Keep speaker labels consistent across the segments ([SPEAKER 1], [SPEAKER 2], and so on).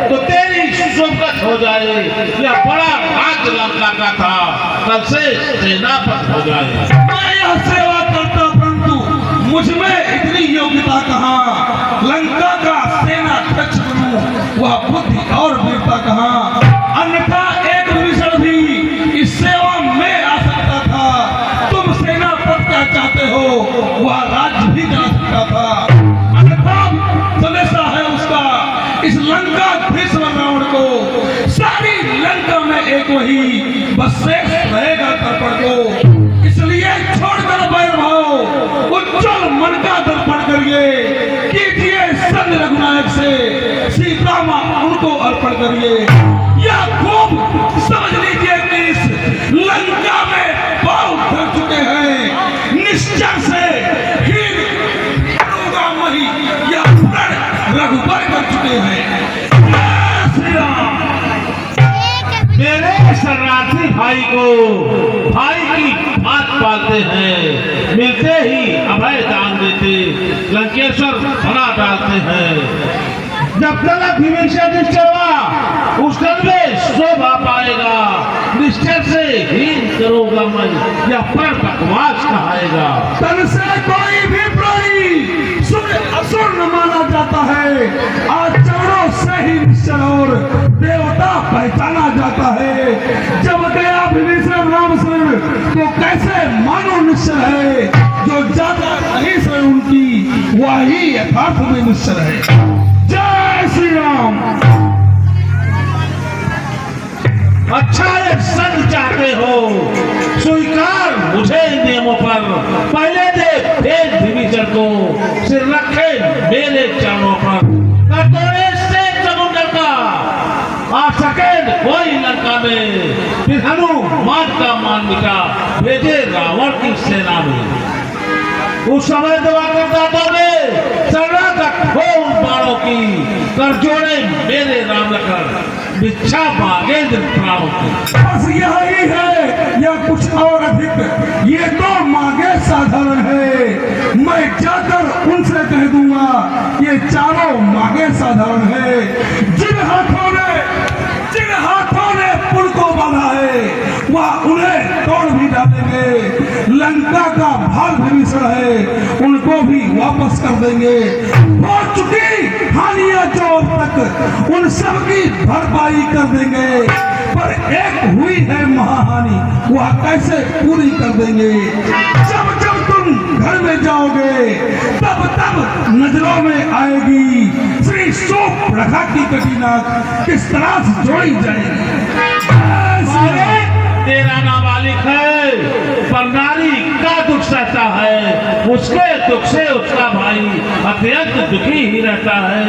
[SPEAKER 1] तो तेरी सुबकत हो जाए। यह बड़ा भाग्य लंका का था, कल से सेनापति हो जाए।
[SPEAKER 2] मैं यह सेवा करता, परंतु मुझमें इतनी योग्यता कहाँ, लंका का सेनाध्यक्ष बनूं, वह बुद्धि और वीरता कहाँ। अन्यथा एक विभीषण भी इस सेवा में आ सकता था। तुम सेनापति क्या चाहते हो, वह राज्य भी जा सकता था। अन्यथा संदेशा है उसका इस लंका भीष्म रावण को, सारी लंका में एक वही बस शेष रहेगा तर्पण को। इसलिए छोड़कर वैरभाव, उज्जवल मन का दर्पण करिए, कीजिए संग रघुनायक से, सीता मां उनको अर्पण करिए। या खूब समझ लीजिए कि इस लंका में पांव धर चुके हैं, निश्चय से हीन मही या प्रण रघुबर कर चुके हैं। श्री राम।
[SPEAKER 1] मेरे शरणार्थी भाई को भाई की बात पालते हैं, मिलते ही अभय दान देते, लंकेश्वर बना डालते हैं। जब तक विभीषण निश्चय हुआ, उस दिन में शोभा पाएगा। निश्चय से हीन करोगा मैं, या पर बकवास कहाएगा।
[SPEAKER 2] तन से कोई भी प्राणी असुर न माना जाता है, आचरणों से ही निश्चल और देवता पहचाना जाता है। जब गया विभीषण राम शरण, तो कैसे मानो निश्चल है, जो जाता नहीं शरण उनकी, वही यथार्थ में निश्चल है। जय श्री राम।
[SPEAKER 1] अच्छा एक संग चाहते हो, स्वीकार मुझे नियमों पर। पहले देख भेज विभीषण को, सिर रखे मेरे चरणों पर। कटोरे से समुद्र का आ सके कोई लंका में, फिर हनुमान का मान मिटा भेजे रावण की सेना में। उस समय दवा करता तो ने शरणागत हो उन बाणों की, कर जोड़े मेरे राम लखन, भिक्षा मांगे प्राणों की।
[SPEAKER 2] बस यही है या कुछ और अधिक, ये तो मांगे साधारण है। मैं जाकर उनसे कह दूंगा, ये चारों मांगे साधारण है। जिन हाथों ने पुल को बांधा है, वह उन्हें तोड़ भी डालेंगे। लंका का भाग विभीषण है, उनको भी वापस कर देंगे। हो चुकी हानियां जो अब तक, उन सब की भरपाई कर देंगे। पर एक हुई है महाहानि, वह कैसे पूरी कर देंगे। जब जब तुम घर में जाओगे, तब तब नजरों में आएगी श्री शूर्पणखा की कटीना किस तरह से जोड़ी जाएगी।
[SPEAKER 1] तेरा नाबालिग है, पर नारी का दुख सहता है, उसके दुख से उसका भाई अत्यंत दुखी ही रहता है।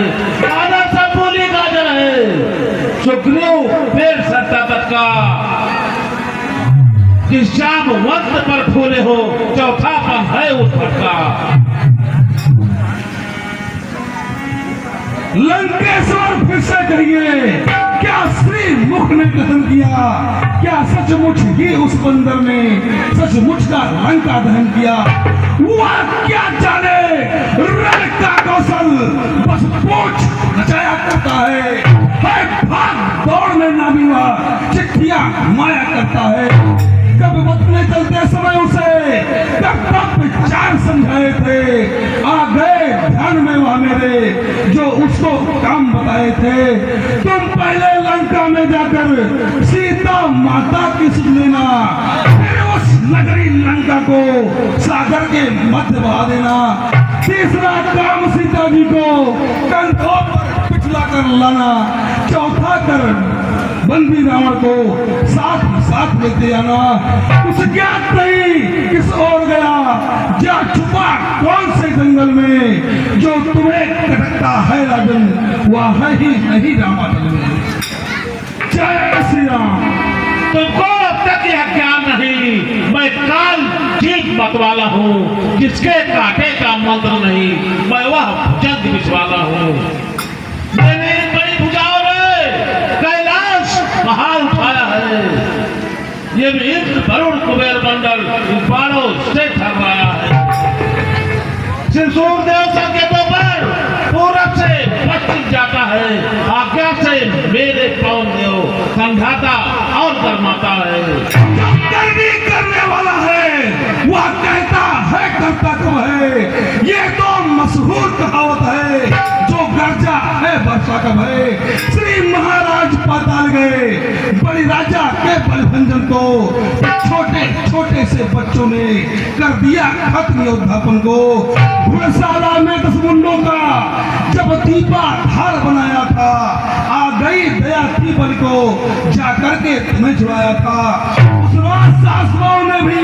[SPEAKER 1] आधा सब बोली गाजर है, सुग्रीव पेड़ सरतापत का, जिस शाम वक्त पर फूले हो, चौथापन है उस पर का।
[SPEAKER 2] लंकेश्वर फिर से कहिए, क्या श्री मुख ने कथन किया, क्या सचमुच ही उस बंदर ने सचमुच का लंका दहन किया। वह क्या जाने रण का कौशल, बस पूछ नचाया करता है। भाग दौड़ में नामी वह चिट्ठियां माया करता है। कब बतने चलते समय उसे कब विचार समझाए थे, आ गए ध्यान में वह मेरे, जो उसको काम बताए थे। तुम पहले लंका में जाकर सीता माता की सुन लेना, फिर उस नगरी लंका को सागर के मध्य बहा देना। तीसरा काम सीता जी को कंधों पर पिछला कर लाना। चौथा कर बंदी रावण को साथ लेते आना। कुछ ज्ञात नहीं किस ओर गया, जा छुपा कौन से जंगल में, जो तुम्हें कटकता है राजन, वह है ही नहीं रामाचल में। जय श्री राम।
[SPEAKER 1] तुमको अब तक यह ज्ञान नहीं, मैं काल ठीक मतवाला हूँ, जिसके कांटे का मंत्र नहीं, मैं वह भुजंग विषवाला हूँ। मैंने बड़ी भुजाओं ने कैलाश पहाड़ उठाया है, ये भी इंद्र वरुण कुबेर मंडल इन बाणों से ठहराया है। सिर सूर्यदेव संकेतों पर पूरब से पश्चिम जाता है, आज्ञा से मेरे पवन देव समझाता और गरमाता है।
[SPEAKER 2] जो करनी करने वाला है वह कहता है करता कब है। ये तो मशहूर कहावत है, जो गर्जा है वर्षा कब है। श्री महाराज पाताल गए, बड़ी राजा के बलभंजन को छोटे छोटे से बच्चों ने कर दिया खत्म योद्धापन को। घुड़शाला में 10 मुंडों का जब दीपा धार बनाया था, आ गई दया थी बल को जा करके तुम्हें छुड़ाया था। उस रात सासुओं ने भी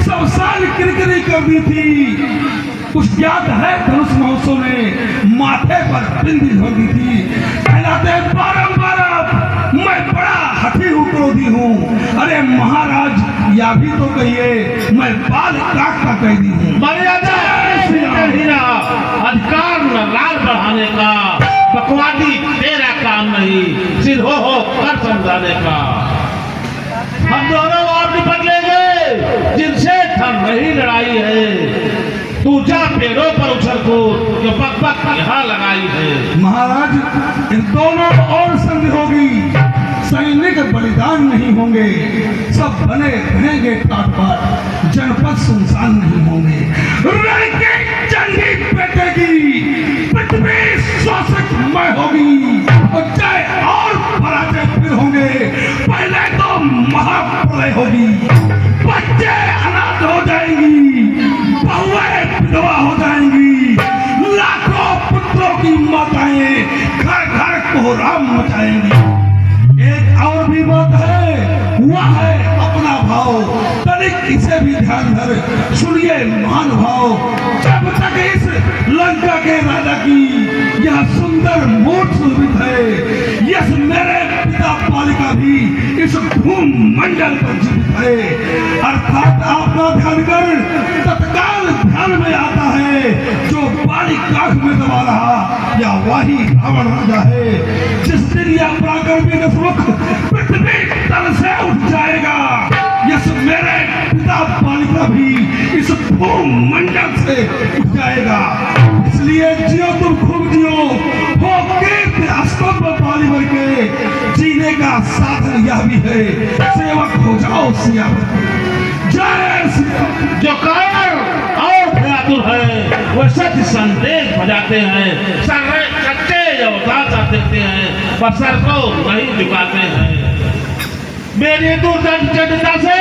[SPEAKER 2] सब साल किरकिरी कर दी थी। कुछ याद है धनुष महोत्सव ने माथे पर बिंदी धर दी थी। कहलाते बारंबार मैं बड़ा हठी हूँ, क्रोधी हूँ। अरे महाराज या भी तो कहिए मैं बाल काट का कैदी हूँ।
[SPEAKER 1] मर्यादा अधिकार न लाल बढ़ाने का, बकवादी तेरा काम नहीं, सिर हो कर समझाने का। हम दोनों और निपट लेंगे जिनसे थम रही लड़ाई है। तू जा पेड़ों पर उछल कूद जो पक पक यहाँ लगाई है।
[SPEAKER 2] महाराज इन दोनों और संग होगी, सैनिक बलिदान नहीं होंगे, सब बने रहेंगे ठाट बाट, जनपद सुनसान नहीं होंगे। रण के जंगी पेटेगी, पृथ्वी श्वासमय होगी, और जय और पराजय फिर होंगे। पहले तो महाप्रलय होगी, बच्चे अनाथ हो जाएंगी, बहुएं विधवा हो जाएंगी, लाखों पुत्रों की माताएं घर घर कोहराम मचाएंगी। एक और भी बात है, वह है अपना भाव। तनिक इसे भी ध्यान धर सुनिए महानुभाव। जब तक इस लंका के राजा की यह सुंदर मूर्त सुरभित है, यस मेरे पिता पालिका भी इस भूमंडल पर जीवित है। अर्थात आपका ध्यान कर तत्काल ध्यान में आता है, जो बालिका में दबा रहा या वही रावण राजा है। जिस दिन यह पराक्रमी नसमुख पृथ्वी तल से उठ जाएगा, यस मेरे पिता पालिका भी इस भूमंडल से उठ जाएगा। इसलिए जियो तुम खूब जियो, हो कीर्ति स्तंभ पालिवर के, जीने का साधन यह भी है, सेवक हो जाओ सियावर। जय सिया।
[SPEAKER 1] जो कायर और भयातुर है वह सच संदेश बजाते हैं, सच्चे अवतार देते हैं, पर सर को नहीं झुकाते हैं। मेरी दुर्दंडता से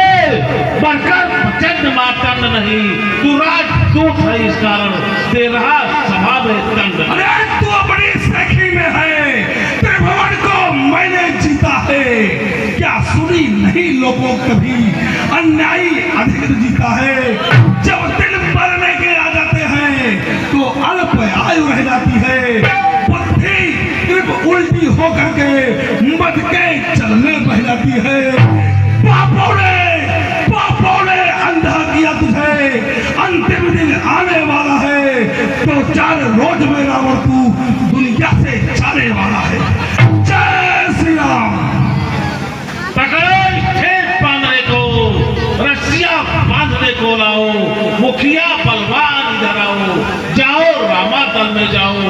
[SPEAKER 1] बढ़कर प्रचंड मातंड नहीं, तू राजदूत है इस कारण दे रहा सभा में दंड।
[SPEAKER 2] अरे तू अपनी सखी में है, त्रिभुवन को मैंने जीता है। क्या सुनी नहीं लोगों कभी, अन्यायी अधिक जीता है। जब दिन मरने के आ जाते हैं तो अल्प आयु रह जाती है। बुद्धि कृप उल्टी होकर के मद के चलने बह जाती है। पापों ने अंधा किया तुझे, अंतिम दिन आने वाला है, तो 4 रोज में रावण तू दुनिया से जाने वाला है। जय श्री राम।
[SPEAKER 1] पकड़ो खेत बांधने को, रस्सियां बांधने को लाओ, मुखिया बलवान इधर आओ, जाओ रामा दल में जाओ।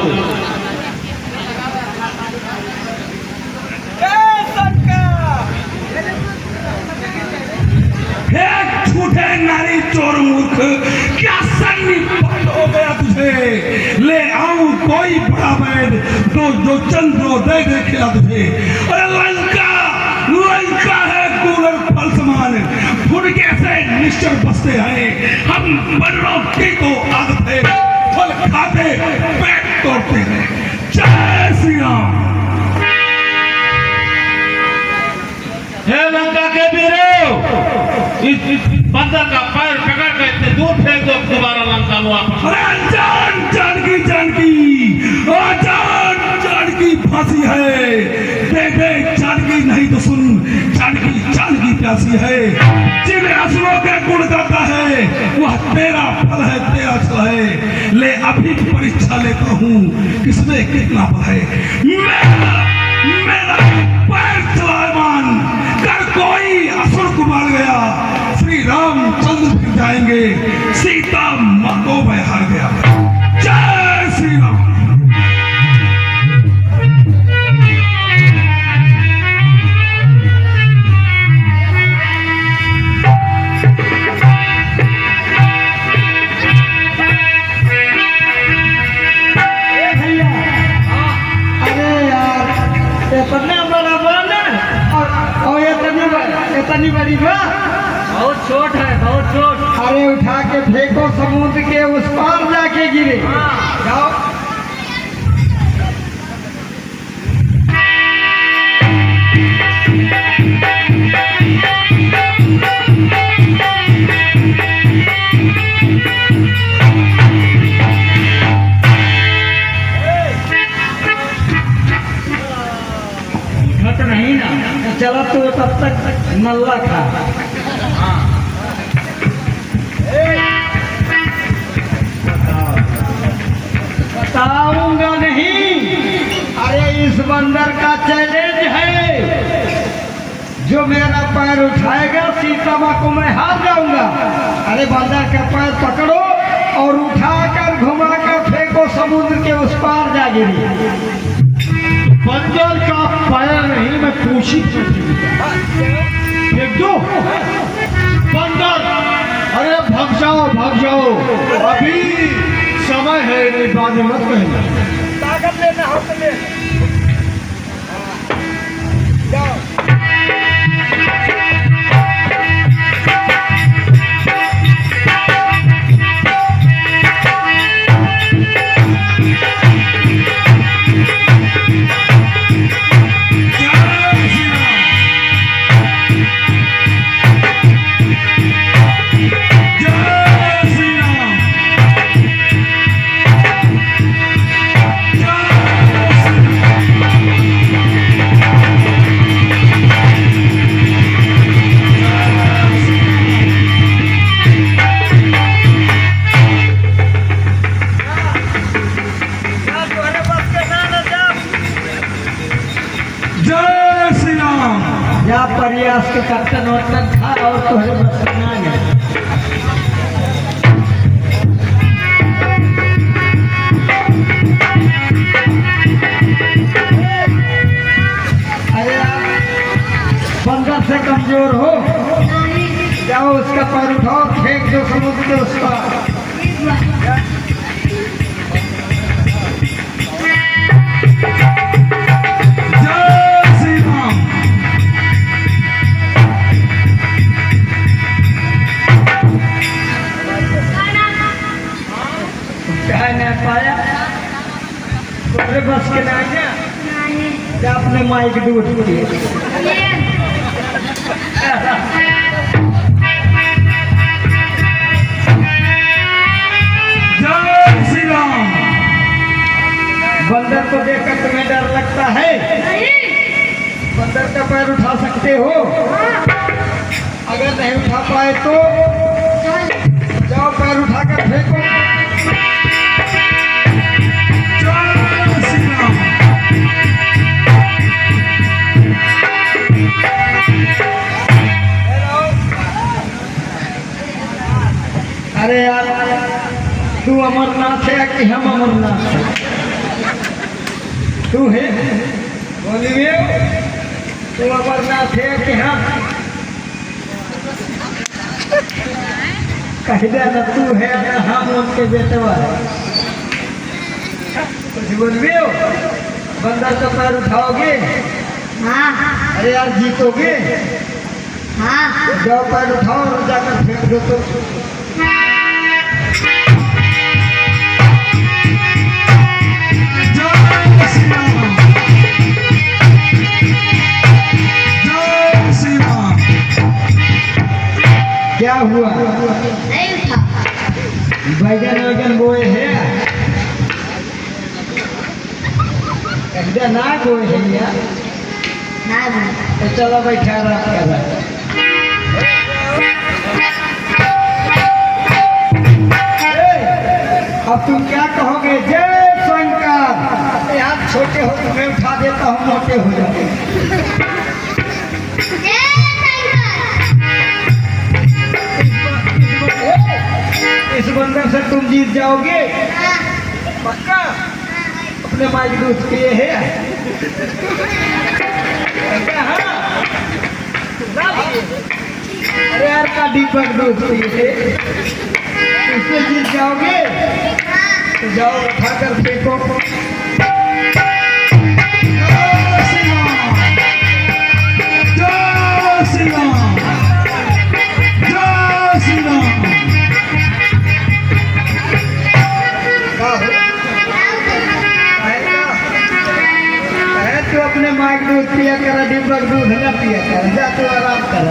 [SPEAKER 2] झूठे नारी चोर मूर्ख, क्या सन्निपत हो गया तुझे। ले आऊं कोई बड़ा वैद तो जो चंद्रोदय देखा तुझे। अरे लंका है कूलर फल समान, फुटके से निश्चर बसते हैं। हम बनरों की तो आदत है, फल खाते पेट तोड़ते हैं। जय श्री राम।
[SPEAKER 1] हे लंका के वीरों, इस बंदर का पैर पकड़ के इतने दूर फेंक दो, दोबारा लंका में वापस।
[SPEAKER 2] अरे जानकी फांसी है, देख जानकी नहीं तो सुन, जानकी प्यासी है। जिन असुरों के गुण गाता है वह तेरा फल है, तेरा छल है। ले अभी परीक्षा लेता हूँ किसमें कितना फल है। मेरा पैर चलायमान कर कोई असुर को मार गया, श्री रामचंद्र फिर जाएंगे, सीता माँ को मैं हार गया। जय श्री राम।
[SPEAKER 3] इतना बड़ा बना और इतनी बड़ी बा
[SPEAKER 4] बहुत छोट है, बहुत छोट।
[SPEAKER 3] अरे उठा के फेंको समुद्र के उस पार जाके गिरे। जाओ
[SPEAKER 4] घट नहीं ना।
[SPEAKER 3] चला तू तब तक नल्ला खा। बताऊंगा नहीं। अरे इस बंदर का चैलेंज है, जो मेरा पैर उठाएगा सीतामा को मैं हार जाऊंगा। अरे बंदर का पैर पकड़ो और उठाकर घुमाकर फेंको समुद्र के उस पार जा गिरी।
[SPEAKER 1] बंदर का पैर नहीं, मैं पूछी फेंक दो बंदर। अरे भाग जाओ, भाग जाओ, अभी समय है, नहीं बाद में मत कहना।
[SPEAKER 3] ताकत लेना हो तो ले। जाओ या प्रयास के कर्तन वर्तन था और तुम्हें बचना है। अरे बंदर से कमजोर हो, जाओ उसका पैर उठाओ, फेंक दो समुद्र के उस पार। पाया तुम्हारे बस के ना क्या अपने माइक दूध दिए।
[SPEAKER 2] जय श्री राम।
[SPEAKER 3] बंदर को देखकर तुम्हें डर लगता है? बंदर का पैर उठा सकते हो? अगर नहीं उठा पाए तो जाओ पैर उठाकर फेंको। अरे यार तू अमरनाथ है कि हम अमरनाथ है? तू है बोलिए, तू अमरनाथ है कि हम? कह देना तू है ना हम उनके बेटवा है। कुछ बोलिए, बंदर का पैर उठाओगे?
[SPEAKER 5] हाँ
[SPEAKER 3] अरे यार जीतोगे?
[SPEAKER 5] हाँ
[SPEAKER 3] जाओ पैर उठाओ और जाकर फेंक दो। तो क्या हुआ?
[SPEAKER 5] नहीं उठा।
[SPEAKER 3] बैगन वैगन बोए है? एकदम ना बोए है यार।
[SPEAKER 5] हाँ भाई।
[SPEAKER 3] तो चलो बैठा रात कर रहा। अब तुम क्या कहोगे? जय शंकर। यार छोटे हो तुम्हें उठा देता हूँ, मोटे हो जाओगे। इस बंदर से तुम जीत जाओगे पक्का? अपने माइक दूध पिए है? अरे यार का दीपक दूध पिए थे, इससे जीत जाओगे? तो जाओ उठाकर फेंको। अपने माँ के दूध पिया कर, दीपक दूध न पिया कर, जा तू आराम कर।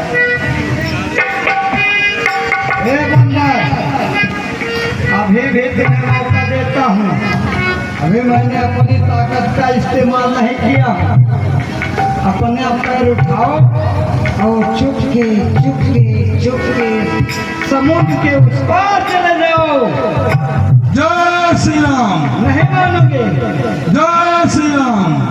[SPEAKER 3] हे बंदर, अभी भी तुम्हें मौका देता हूँ। अभी मैंने अपनी ताकत का इस्तेमाल नहीं किया। अपने पैर उठाओ और चुपके समुद्र के उस पार चले जाओ।
[SPEAKER 2] जय श्री राम।
[SPEAKER 3] नहीं मानोगे?
[SPEAKER 2] जय श्री राम।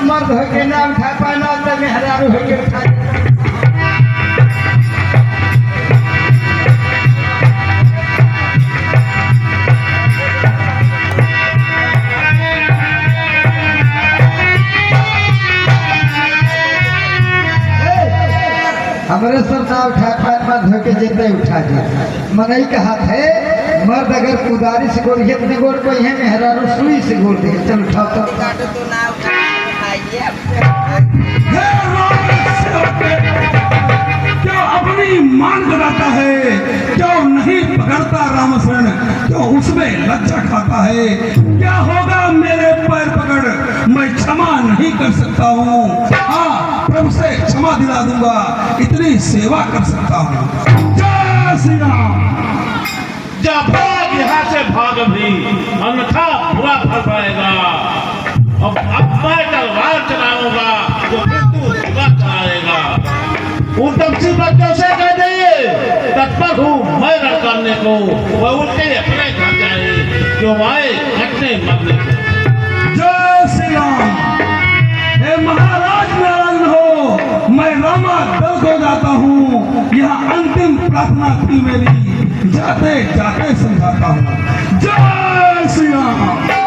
[SPEAKER 3] मर्द होके ना उठा पाना तो मेहरारू होके उठा। हमारे सर ना उठा पाए मर्द होके जितने उठा दे। मनई का हाथ है, मर्द अगर कुदारी से गोड़ जितने गोड़ कोई है, मेहरारू सुई से गोड़ दे। चल उठाओ तो
[SPEAKER 2] क्यों अपनी मान बताता है, क्यों नहीं पकड़ता रामचरण, क्यों उसमें लज्जा खाता है। क्या होगा मेरे पैर पकड़, मैं क्षमा नहीं कर सकता हूँ। हाँ, प्रभु से क्षमा दिला दूंगा, इतनी सेवा कर सकता हूँ। जय श्री राम।
[SPEAKER 1] जब भाग यहाँ से भाग भी, अन्यथा बुरा फल पाएगा। अब मैं तलवार चलाऊंगा तो फिर तू सुबह चलाएगा। उत्तम सिंह बच्चों से कह दे, तत्पर हूँ मैं रण करने को। वह उनके अपने घर जाए, क्यों आए घटने मरने को।
[SPEAKER 2] जय श्री राम। हे महाराज नारायण हो, मैं रामा दल को जाता हूँ। यह अंतिम प्रार्थना थी मेरी, जाते जाते समझाता हूँ। जय श्री राम।